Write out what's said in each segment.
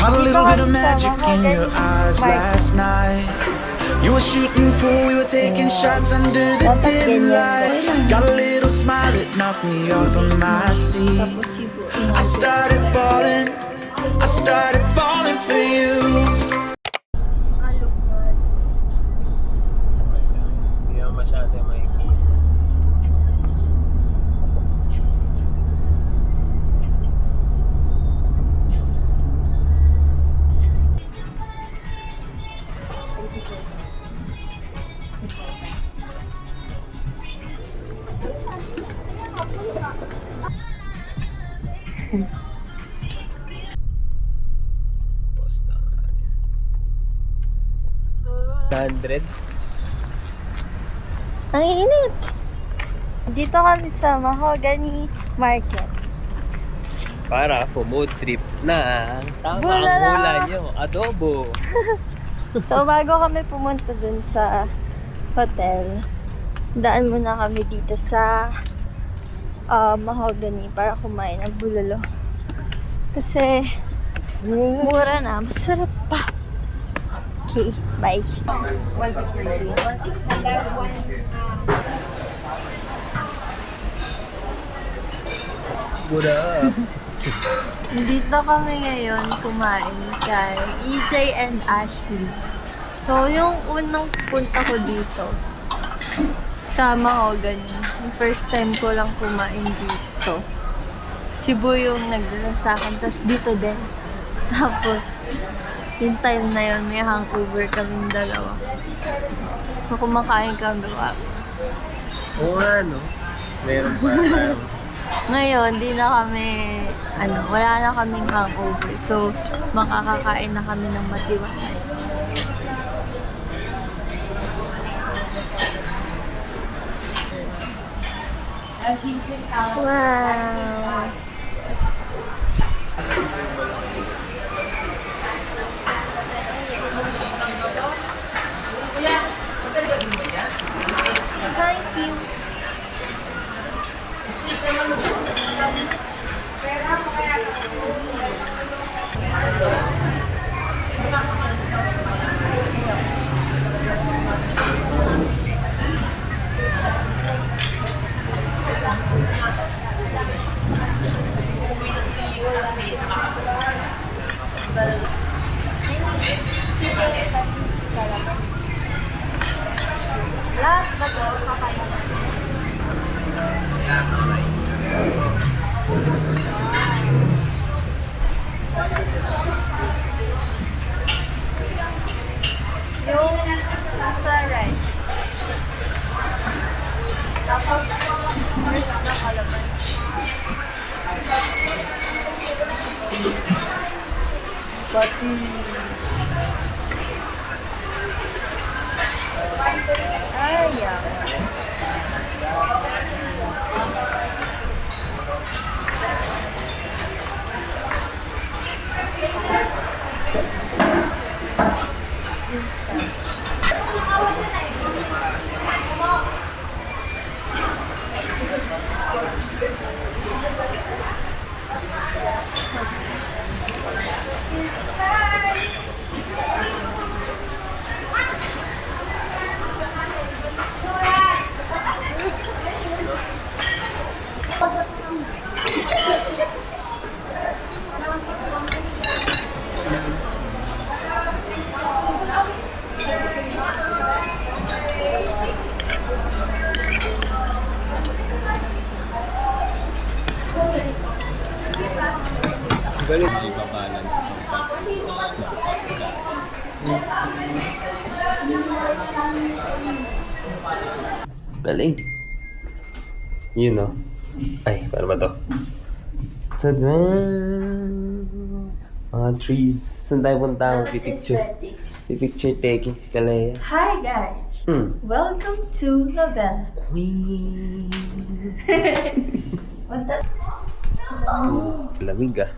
Caught a Dito little bit of kami sa magic in your Mahogany eyes last Market. night. You were shooting pool, we were taking shots under the Dapat dim ganyan. lights. Got a little smile that knocked me off of my seat. Tapos Cebu. I started falling for you. Hindi naman masyado makikita. Post na natin. 100. Ang init! Dito kami sa Mahogany Market. Para food trip na. Tama ang Bulala! hula nyo. Adobo. So, bago kami pumunta dun sa hotel, daan muna kami dito sa Mahogany para kumain ng bulalo. Kasi, mura na. Masarap pa. Okay, bye. 160. Buda. Dito kami ngayon kumain kay EJ and Ashley. So, yung unang punta ko dito sa Mahogany, yung first time ko lang kumain dito. Cebu yung nagdala sa akin, tapos dito din. Tapos, yung time na yun, may hangover kaming dalawa. So, kumakain kami. Oo nga, no? Meron pa. Ngayon, di na kami, wala na kaming hangover. So, makakakain na kami ng matiwasay. Wow! Thank you. Lahat ba ito? Yung nasa rice. Tapos, first na kalaban. Pati. Ay, Galing. Hindi pa balance ang galing. Yun, no? Ay, paano ba to? Tada! Mga trees. Saan tayo punta? Pipicture. Pipicture taking si Kalea. Hi guys! Welcome to Novella. Queen! Lamig ah.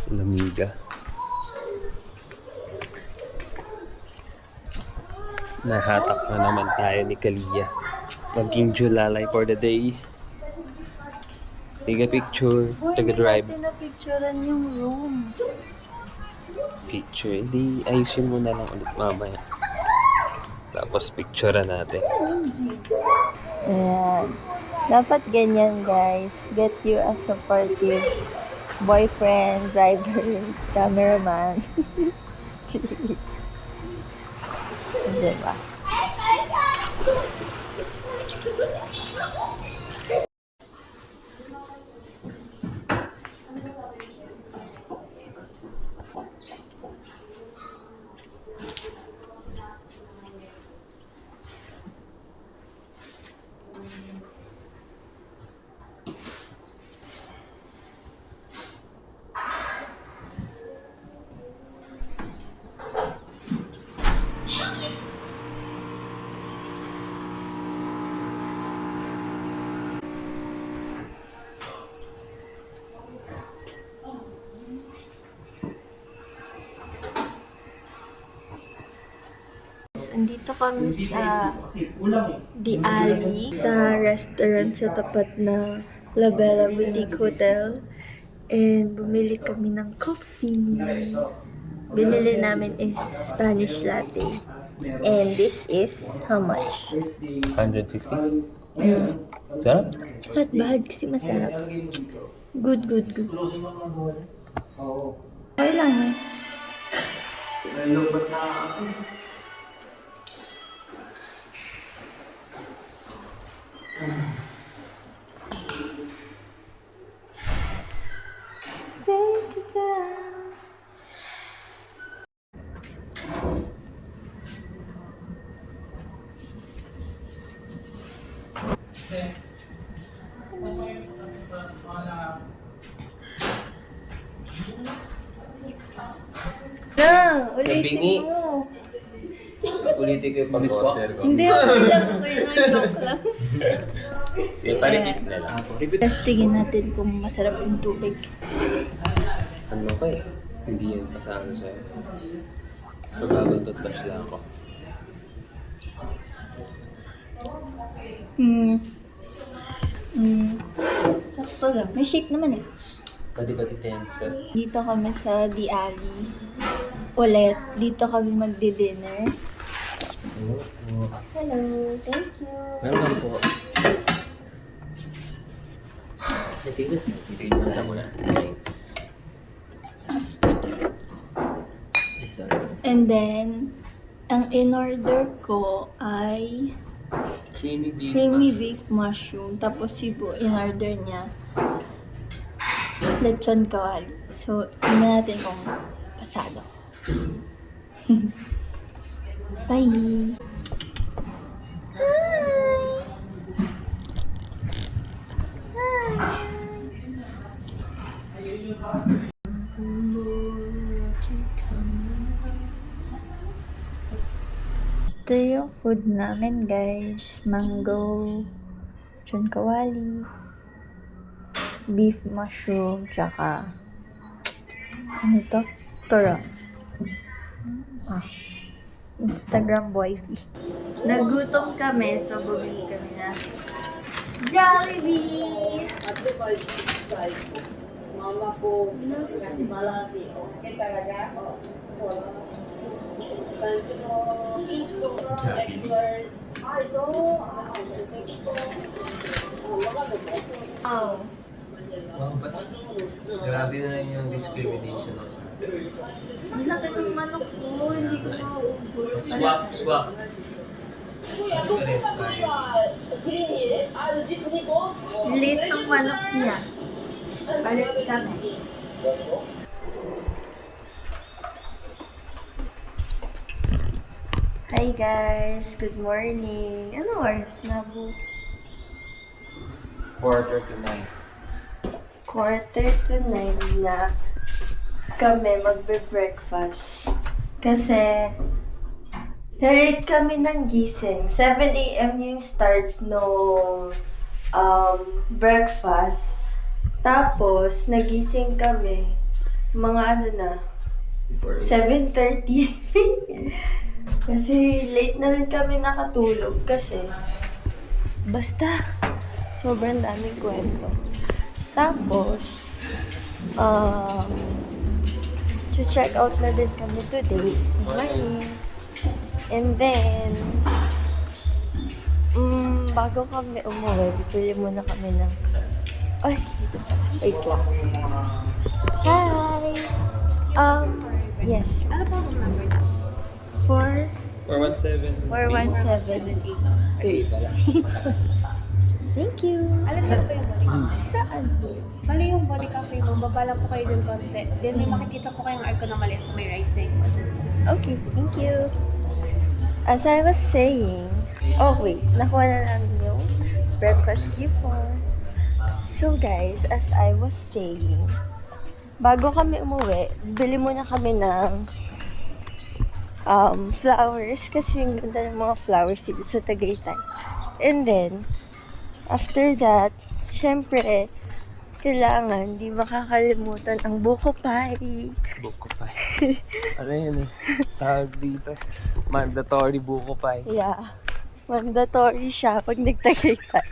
Lamig ah. Nahatak na naman tayo ni Kalia. Maging Julalay for the day. Tiga picture. Uy, Taga hindi drive. natin na-picturean yung room. Picture. Hindi, ayusin mo na lang ulit mamaya. Tapos picturean natin. Ayan. Dapat ganyan, guys. Get you a supportive boyfriend, driver, cameraman. Diba? Andito kami sa The Alley, sa restaurant sa tapat na La Bella Boutique Hotel. And bumili kami ng coffee. Binili namin is Spanish latte. And this is how much? 160? Sarap? Not bad kasi masarap. Good, good, good. Okay lang eh. Take it down. Na, Bingi. ulitin mo. Ulitin ko yung pag-order ko. Hindi ako lang, okay na, joke lang. Sige, pa-repeat na lang. Testingin natin kung masarap yung tubig. Ano ka eh? Hindi yan pasado sa'yo. So, bagong toothbrush lang ako. Sakto lang. May shake naman eh. Pwede ba titensa? Dito kami sa The Alley. Ulit. Dito kami magdi-dinner. Hello. Thank you. Meron lang po. Sige, sige na muna. Thanks. And then, ang in-order ko ay Creamy beef. creamy beef mushroom. Tapos si Bu, in-order niya lechon kawali. So, tingnan natin kung pasado. Bye! Ito yung food namin, guys. Mango, lechon kawali, beef mushroom, tsaka ano to? Toro. Instagram wifey. Nagutom kami, so bumili kami na Jollibee! Mama ko, malaki. Oh. Wow, ba't grabe na rin yung discrimination mo sa atin. Ang laki ng manok ko, hindi ko mauubos. Swap. Pares tayo. Late ang manok niya. Palit kami. Hi guys! Good morning! Ano oras na po? 8:45. 8:45 na kami magbe-breakfast. Kasi late kami ng gising. 7 a.m. yung start no breakfast. Tapos, nagising kami mga ano na, 7:30. Kasi late na rin kami nakatulog kasi basta sobrang daming kwento. Tapos, check out na din kami today in morning. And then, bago kami umuwi, bibili muna kami ng... Ay, dito pa. Wait lang. Hi! Yes. Ano po ang number? 417. 4178. Ay, pala. Thank you. Alam niyo po yung body cafe. Saan? Bali yung body cafe mo, baba lang po kayo dyan konti. Then may makikita po kayong icon na maliit sa may right side po. Okay, thank you. As I was saying, wait, nakuha na namin yung breakfast coupon. So guys, as I was saying, bago kami umuwi, bili muna kami ng flowers kasi yung ganda ng mga flowers dito sa Tagaytay. And then, after that, syempre, kailangan di makakalimutan ang buko pie. Buko pie. Ano yun eh? Tawag dito. Mandatory buko pie. Yeah. Mandatory siya pag nagtagaytay.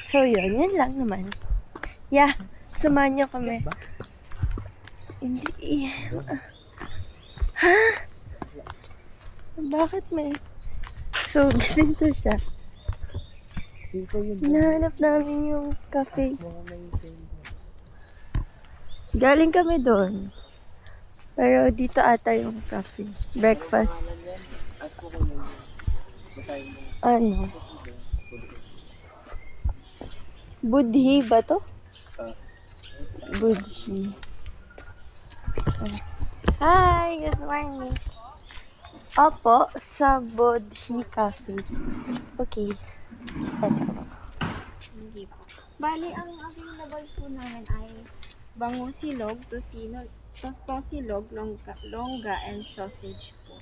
So, yun lang naman. Yeah. Samahan niyo kami. Hindi. Ha? Bakit may? So, ganito siya. Dito yun. Hinahanap namin yung cafe. Galing kami doon. Pero dito ata yung cafe. Breakfast. Ano? Budhi ba to? Budhi. Hi! Good morning. Opo, sa Budhi Cafe. Okay. Hindi po. Bali, ang available po namin ay bangusilog, tosilog, longga, and sausage po.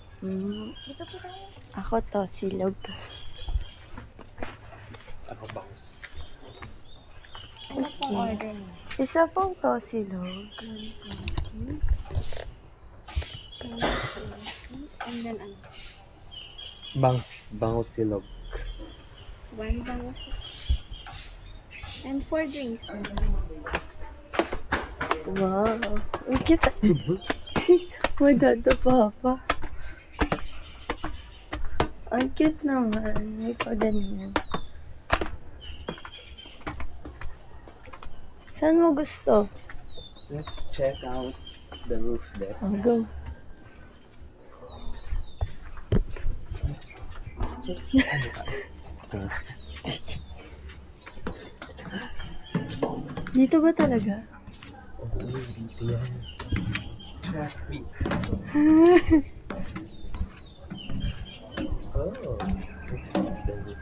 Dito po tayo. Ako to, silog. Ako bangus. Ano pong Okay. order niyo? Isa pong to, silog. And then ano? Bangus silog. One bangus. And 4 drinks. Wow. Ang cute. Madada pa. Ang cute naman. May paganyan. Saan mo gusto? Let's check out the roof there. Oh, go. Dito ba talaga? Oo, dito yan. Trust me. Oh, so that's the roof.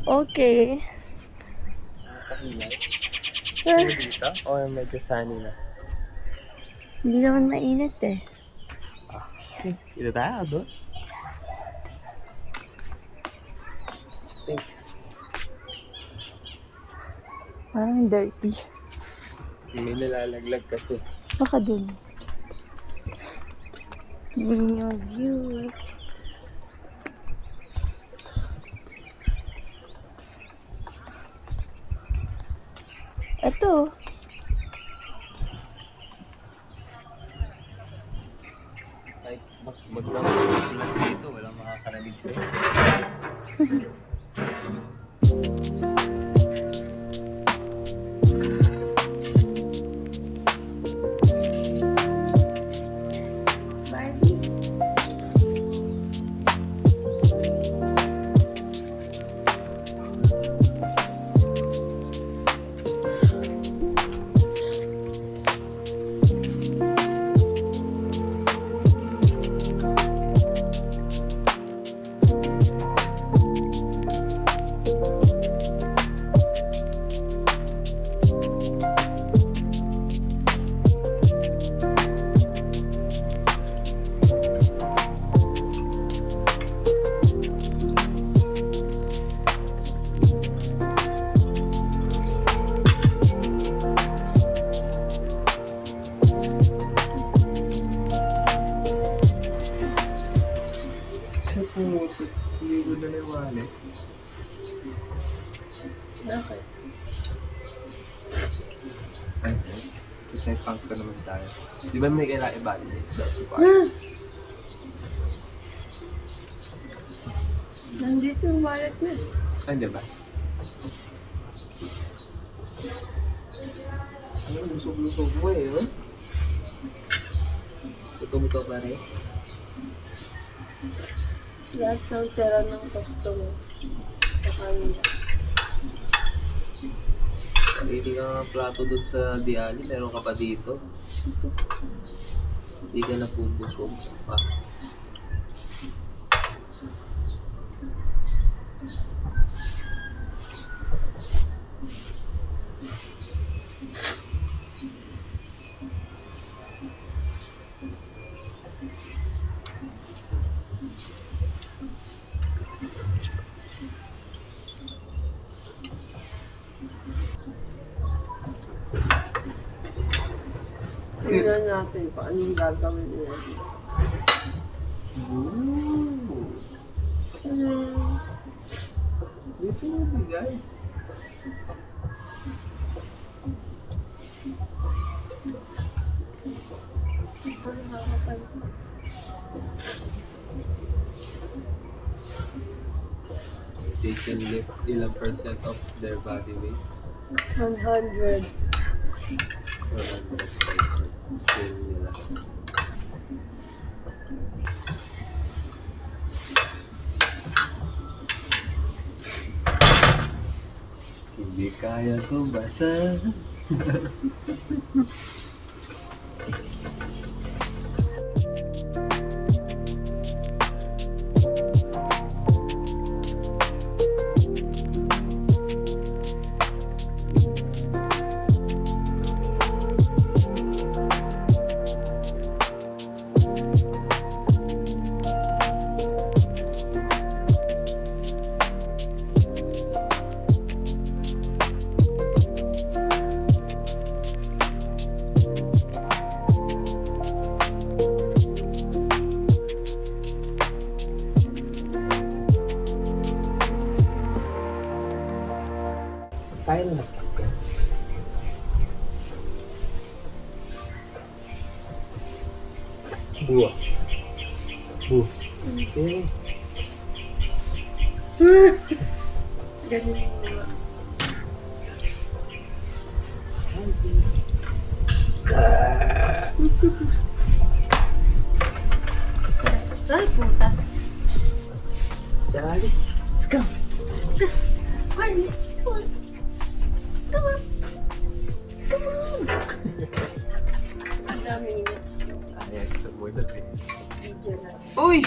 Okay. Nakahilay. Ah, Dito? O medyo sunny na? hindi naman mainit eh. Okay, dito tayo doon. Think. Parang dirty. May nalalaglag kasi. Baka dun. Tingnan yung view. Ito. Like, maglamang dito, walang makakaranig sa'yo. may punk ka naman tayo. Di ba may kailangan i-validate daw si Paris? Nandito yung wallet mo. Ay, di ba? Ano, lusog-lusog mo eh, oh? Buto-buto pa rin. Lahat ng tira ng customer. Sa kanila. Hindi ka nga plato doon sa Diali, meron ka pa dito. Hindi ka napubusog pa. Tingnan natin kung anong gagawin nila. Ooh. Dito mo bigay. They can lift ilang percent of their body weight. 100. Skill nila. Hindi kaya tumasa. Kaya na nakita. Buwa. Buwa. Okay. Ganun yung mga. Ay, puta. Dali. Let's go. Marley, come on. Come on. Come on. Ang dami minutes yung Yes, more than it. video na. Uy!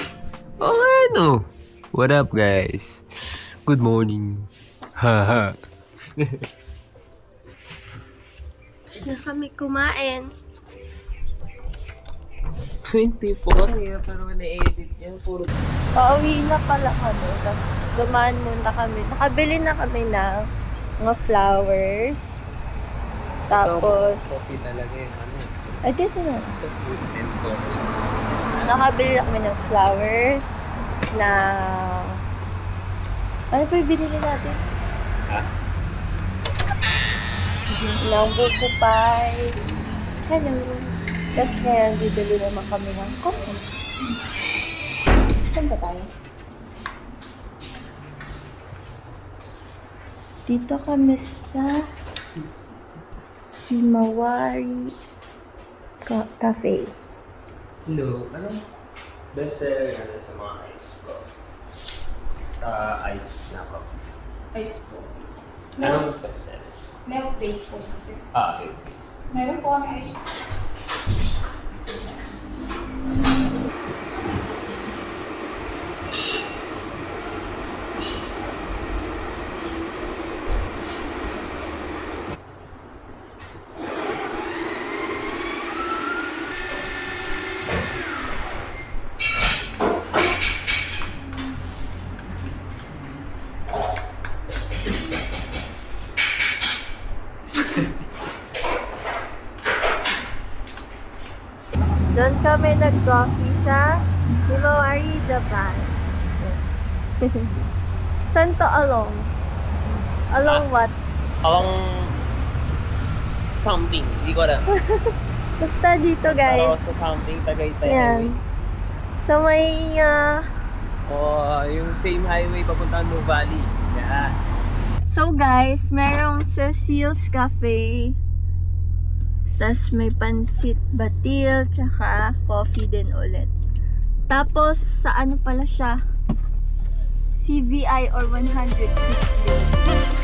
Oh, ano? What up, guys? Good morning. Haha. Tapos na kami kumain. 24 eh, pero na-edit niya. Puro Pauwi na pala kami. Tapos dumaan muna kami. Nakabili na kami ng mga flowers. Tapos, coffee talaga eh. Ano? ay dito na. Ito food and coffee. Nakabili na kami ng flowers na... Ano pa yung binili natin? Ha? Ng buko pie. Hello. Tapos ngayon, bibili naman kami ng coffee. Saan ba tayo? Dito kami sa Himawari Cafe. Hello. Anong best seller na sa mga ice coffee? Sa ice na coffee. Ice po. Anong best seller? Milk base po kasi. Milk base. Meron po kami ice. Doon kami nag-coffee sa Himawari, Japan. Saan to along? Along what? Along something. Hindi ko alam. Basta dito guys. Rosa something, Tagaytay Yan. Highway. So may Yung same highway papunta New Valley. Yan. So guys, merong Cecil's Cafe. Tapos may pansit batil, tsaka coffee din ulit. Tapos sa ano pala siya? CVI or 106 din.